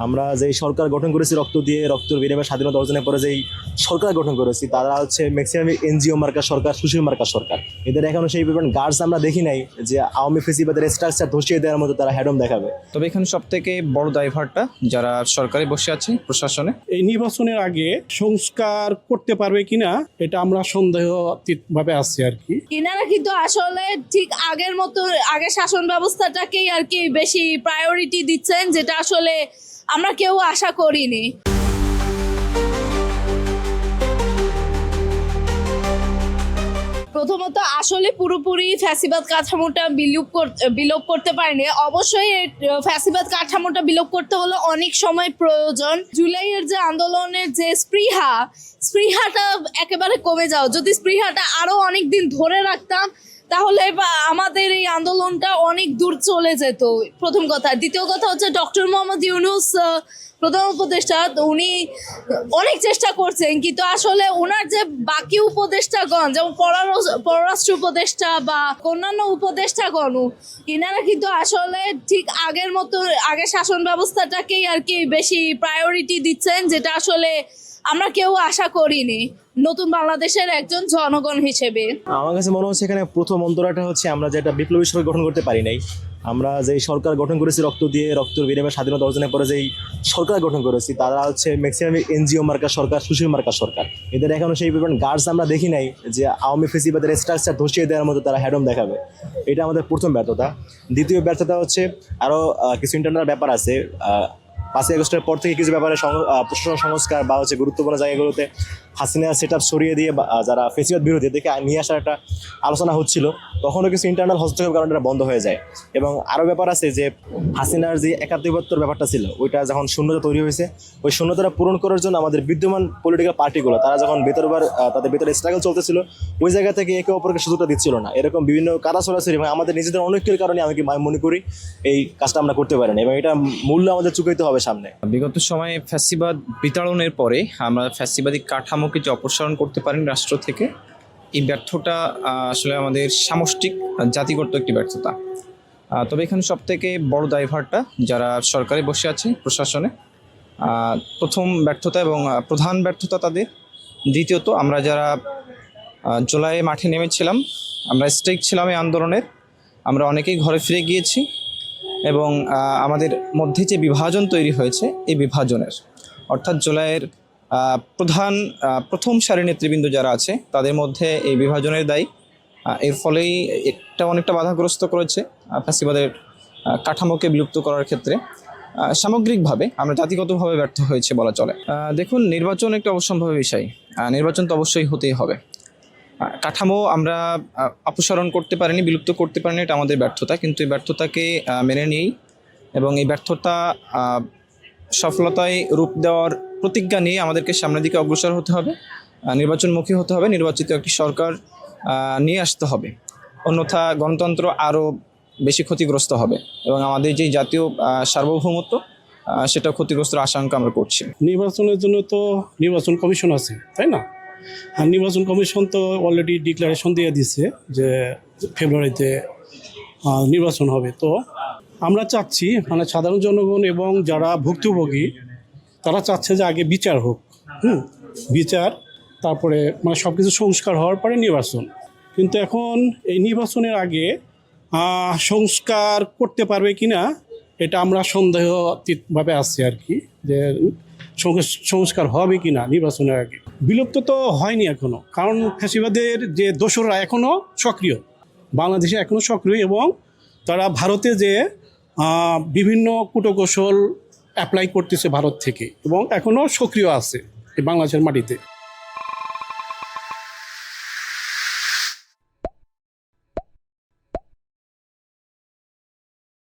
আমরা যেই সরকার গঠন করেছি রক্ত দিয়ে রক্তের বিনিময়ে স্বাধীনতা অর্জনের পরে যেই সরকার গঠন করেছি তারা হচ্ছে ম্যাক্সিমাম এনজিও মার্কা সরকার, সুশীল মার্কা সরকার। এদের এখনো সেই পরিমাণ গার্ডস আমরা দেখি নাই যে আওয়ামী ফেসিবাদের স্ট্রাকচার ধসিয়ে দেওয়ার মতো তারা হ্যাডম দেখাবে। তবে এখানে সব থেকে বড় দায়ভারটা যারা সরকারে বসে আছে, প্রশাসনে। এই নির্বাচনের আগে সংস্কার করতে পারবে কিনা এটা আমরা সন্দেহাতীত ভাবে আছি আর কি। ইনারা কিন্তু আসলে ঠিক আগের মতো আগে শাসন ব্যবস্থাটাকেই আর কি বেশি প্রায়োরিটি দিচ্ছেন, যেটা আসলে আমরা কেউ আশা করিনি। প্রথমত আসলে পুরোপুরি ফ্যাসিবাদ কাঠামোটা বিলোপ করতে পারেনি। অবশ্যই ফ্যাসিবাদ কাঠামোটা বিলোপ করতে হলে অনেক সময় প্রয়োজন। জুলাইয়ের যে আন্দোলনের যে স্পৃহাটা একেবারে কমে যাও, যদি স্পৃহাটা আরো অনেক দিন ধরে রাখতাম তাহলে আমাদের এই আন্দোলনটা অনেক দূর চলে যেত, প্রথম কথা। দ্বিতীয় কথা হচ্ছে ডক্টর মোহাম্মদ ইউনূস প্রধান উপদেষ্টা, উনি অনেক চেষ্টা করছেন, কিন্তু আসলে ওনার যে বাকি উপদেষ্টাগণ যেমন পররাষ্ট্র উপদেষ্টা বা অন্যান্য উপদেষ্টাগণ, ইনারা কিন্তু আসলে ঠিক আগের মতো আগে শাসন ব্যবস্থাটাকেই আর কি বেশি প্রায়োরিটি দিচ্ছেন, যেটা আসলে আমরা কেউ আশা করিনি নতুন বাংলাদেশের একজন জনগণ হিসেবে। আমার কাছে মনে হচ্ছে এখানে প্রথম অন্তরাটা হচ্ছে আমরা যেটা বিপ্লবী সরকার গঠন করতে পারি নাই। আমরা যেই সরকার গঠন করেছি রক্ত দিয়ে রক্তের বিনিময়ে স্বাধীনতা অর্জনের পরে যেই সরকার গঠন করেছি তারা হচ্ছে ম্যাক্সিমাম এনজিও মার্কা সরকার, সুশীল মার্কা সরকার। এদের এখনো সেই পরিমাণ গার্ডস আমরা দেখি নাই যে আওয়ামী ফেসিবাদের স্ট্রাকচার ধসিয়ে দেওয়ার মতো তারা হ্যাডম দেখাবে। এটা আমাদের প্রথম ব্যর্থতা। দ্বিতীয় ব্যর্থতা হচ্ছে আরও কিছু ইন্টারনাল ব্যাপার আছে। 5ই আগস্টের পর থেকে কিছু ব্যাপারে প্রশাসন সংস্কার বা হচ্ছে গুরুত্বপূর্ণ জায়গাগুলোতে হাসিনা সেট আপ সরিয়ে দিয়ে যারা ফেসিবাদ বিরোধী দেখে নিয়ে আসার একটা আলোচনা হচ্ছিল, তখনও কিছু ইন্টারনাল হস্তক্ষেপের কারণে এটা বন্ধ হয়ে যায়। এবং আরও ব্যাপার আছে যে হাসিনার যে একাধিপত্যের ব্যাপারটা ছিল, ওইটা যখন শূন্যতা তৈরি হয়েছে, ওই শূন্যতাটা পূরণ করার জন্য আমাদের বিদ্যমান পলিটিক্যাল পার্টিগুলো তারা যখন তাদের ভেতরে স্ট্রাগল চলতেছিল, ওই জায়গা থেকে একে অপরকে সুযোগটা দিচ্ছিল না। এরকম বিভিন্ন কাদা ছড়াছড়ি এবং আমাদের নিজেদের অনৈক্যের কারণে আমি মনে করি এই কাজটা আমরা করতে পারিনি এবং এটা মূল্য আমাদের চুকাইতে হবে সামনে। বিগত সময়ে ফ্যাসিবাদ বিতাড়নের পরে আমরা ফ্যাসিবাদী কাঠামোকে যে অপসারণ করতে পারিনি রাষ্ট্র থেকে, এই ব্যর্থতা আসলে আমাদের সামষ্টিক জাতিগত একটি ব্যর্থতা। তবে এখানে সব থেকে বড় দায়ভারটা যারা সরকারে বসে আছে, প্রশাসনে। প্রথম ব্যর্থতা এবং প্রধান ব্যর্থতা তাদের। দ্বিতীয়ত আমরা যারা জুলাইয়ে মাঠে নেমেছিলাম, আমরা স্টেক ছিলাম এই আন্দোলনের, আমরা অনেকেই ঘরে ফিরে গিয়েছি এবং আমাদের মধ্যে যে বিভাজন তৈরি হয়েছে, এই বিভাজনের অর্থাৎ জুলাইয়ের প্রথম সারি নেতৃবৃন্দ যারা আছে তাদের মধ্যে এই বিভাজনের দায়ী। এর ফলেই এটা অনেকটা বাধাগ্রস্ত করেছে ফ্যাসিবাদের কাঠামোকে বিলুপ্ত করার ক্ষেত্রে। সামগ্রিকভাবে আমরা জাতিগতভাবে ব্যর্থ হয়েছে বলা চলে। দেখুন, নির্বাচন একটা অবশ্যম্ভাবী বিষয়। নির্বাচন তো অবশ্যই হতেই হবে। কাঠামো আমরা অপসারণ করতে পারিনি, বিলুপ্ত করতে পারিনি, এটা আমাদের ব্যর্থতা। কিন্তু এই ব্যর্থতাকে মেনে নিয়েই এবং এই ব্যর্থতা সফলতায় রূপ দেওয়ার প্রতিজ্ঞা নিয়ে আমাদেরকে সামনের দিকে অগ্রসর হতে হবে, নির্বাচনমুখী হতে হবে, নির্বাচিত একটি সরকার নিয়ে আসতে হবে। অন্যথা গণতন্ত্র আরও বেশি ক্ষতিগ্রস্ত হবে এবং আমাদের যেই জাতীয় সার্বভৌমত্ব সেটা ক্ষতিগ্রস্তের আশঙ্কা আমরা করছি। নির্বাচনের জন্য তো নির্বাচন কমিশন আছে, তাই না? আর নির্বাচন কমিশন তো অলরেডি ডিক্লারেশন দিয়ে দিচ্ছে যে ফেব্রুয়ারিতে নির্বাচন হবে। তো আমরা চাচ্ছি মানে সাধারণ জনগণ এবং যারা ভুক্তভোগী তারা চাচ্ছে যে আগে বিচার হোক, বিচার, তারপরে মানে সব কিছু সংস্কার হওয়ার পরে নির্বাচন। কিন্তু এখন এই নির্বাচনের আগে সংস্কার করতে পারবে কিনা এটা আমরা সন্দেহাতীতভাবে আছি আর কি, যে সংস্কার হবে কিনা নির্বাচনের আগে। বিলুপ্ত তো হয়নি এখনো, কারণ ফ্যাসিবাদের যে দোসররা এখনও সক্রিয়, বাংলাদেশে এখনও সক্রিয় এবং তারা ভারতে যে বিভিন্ন কূটকৌশল অ্যাপ্লাই করতেছে ভারত থেকে এবং এখনও সক্রিয় আছে এই বাংলাদেশের মাটিতে।